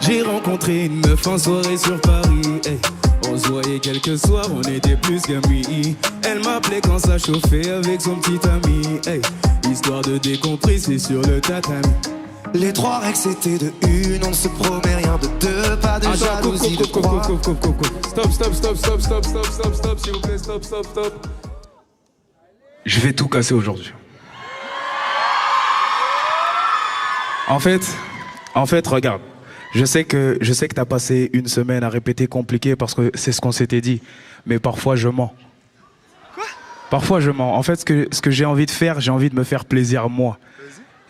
J'ai rencontré une meuf en soirée sur Paris. Hey. On se voyait quelques soirs, on était plus qu'amis. Elle m'appelait quand ça chauffait avec son petit ami. Hey. Histoire de décompresser sur le tatami. Les 3 règles c'était de 1, on ne se promet rien de 2, pas de jalousie de 3. Stop, s'il vous plaît, stop. Je vais tout casser aujourd'hui. En fait, regarde. Je sais que t'as passé une semaine à répéter compliqué parce que c'est ce qu'on s'était dit. Mais parfois, je mens. Quoi? Parfois, je mens. En fait, ce que j'ai envie de faire, j'ai envie de me faire plaisir moi.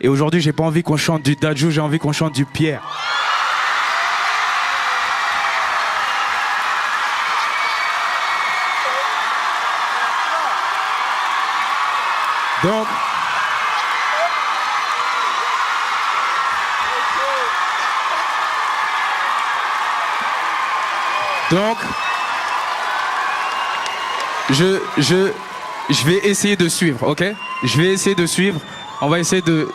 Et aujourd'hui, j'ai pas envie qu'on chante du Dadju, j'ai envie qu'on chante du Pierre. Donc... je vais essayer de suivre, ok? Je vais essayer de suivre. On va essayer de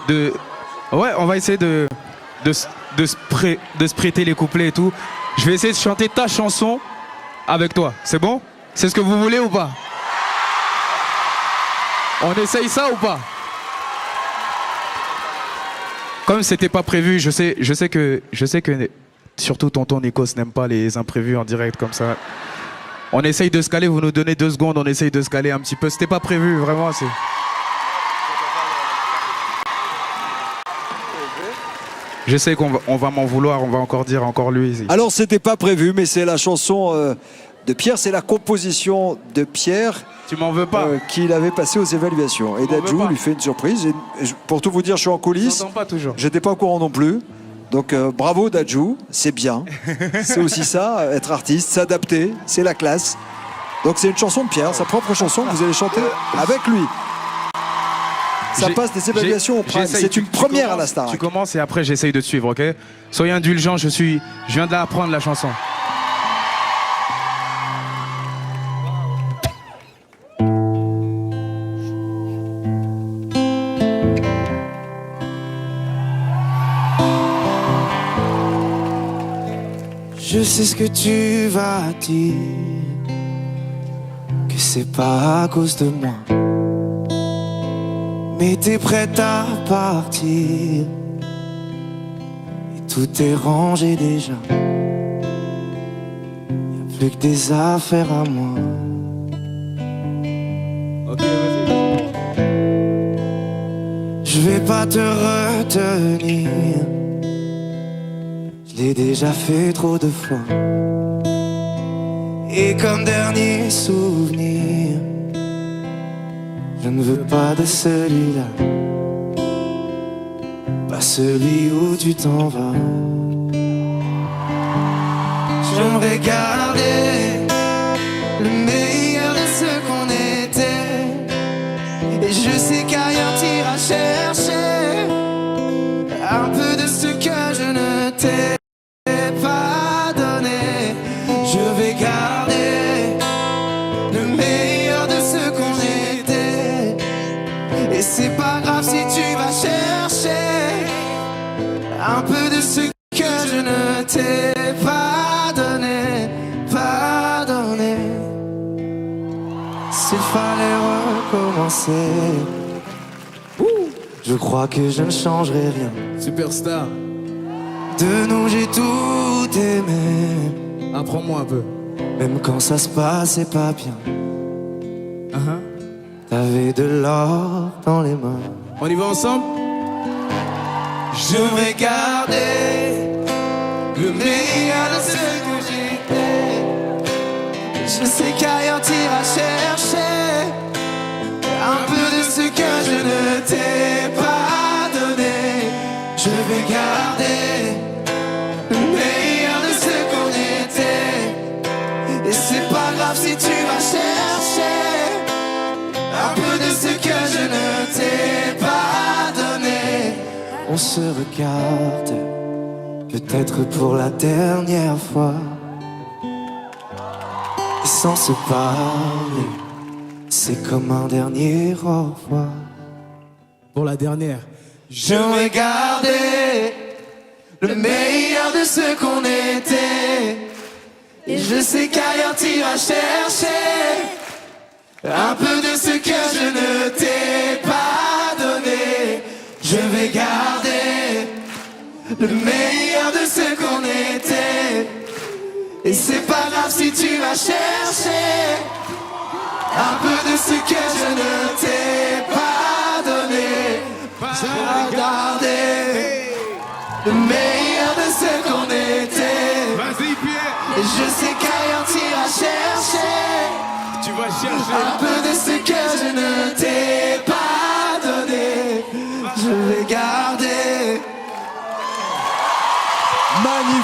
se prêter les couplets et tout. Je vais essayer de chanter ta chanson avec toi. C'est bon? C'est ce que vous voulez ou pas? On essaye ça ou pas? Comme c'était pas prévu, je sais que surtout tonton Nikos n'aime pas les imprévus en direct comme ça. On essaye de se caler, vous nous donnez 2 secondes, on essaye de se caler un petit peu. C'était pas prévu, vraiment. Je sais qu'on va m'en vouloir, on va encore dire encore lui. Ici. Alors c'était pas prévu, mais c'est la chanson de Pierre, c'est la composition de Pierre. Tu m'en veux pas Qu'il avait passé aux évaluations. Et Dadju lui fait une surprise. Et pour tout vous dire, je suis en coulisses. J'entends pas toujours. J'étais pas au courant non plus. Donc bravo Dadju, c'est bien. C'est aussi ça, être artiste, s'adapter, c'est la classe. Donc c'est une chanson de Pierre, sa propre chanson que vous allez chanter avec lui. Ça passe des évaluations au Prime. C'est une première à la Starac. Tu commences et après j'essaye de te suivre, ok? Soyez indulgents, je viens de l'apprendre la chanson. Je sais ce que tu vas dire, que c'est pas à cause de moi. Mais t'es prête à partir et tout est rangé déjà. Y'a plus que des affaires à moi. Ok, vas-y. Je vais pas te retenir, je l'ai déjà fait trop de fois. Et comme dernier souvenir, je ne veux pas de celui-là, pas celui où tu t'en vas. J'aimerais garder le meilleur de ce qu'on était, et je sais qu'ailleurs t'iras chercher un peu de ce que je ne t'ai pas donné. Je vais garder le meilleur de ce qu'on était, et c'est pas grave si tu vas chercher un peu de ce que je ne t'ai pas donné, pas donné. S'il fallait recommencer, je crois que je ne changerai rien. Superstar, De nous j'ai tout aimé, apprends-moi un peu. même quand ça se passait pas bien. T'avais de l'or dans les mains. On y va ensemble? Je vais garder le meilleur de ce que j'étais. Je sais qu'ailleurs t'iras chercher un peu de ce que je ne t'ai pas donné. Je vais garder le meilleur de ce qu'on était, et c'est pas grave si tu vas chercher un peu de ce que je ne t'ai pas donné. On se regarde, peut-être pour la dernière fois, et sans se parler, c'est comme un dernier au revoir. Pour la dernière. Je vais garder le meilleur de ce qu'on était. Et je sais qu'ailleurs t'iras chercher un peu de ce que je ne t'ai pas donné. Je vais garder le meilleur de ce qu'on était. Et c'est pas grave si tu vas chercher un peu de ce que je ne t'ai pas donné. Je vais garder le meilleur de ce qu'on était. Vas-y, Pierre. Et je sais qu'ailleurs t'iras chercher Tu vas chercher. un peu de ce que je ne t'ai pas donné. Je vais garder. Magnifique.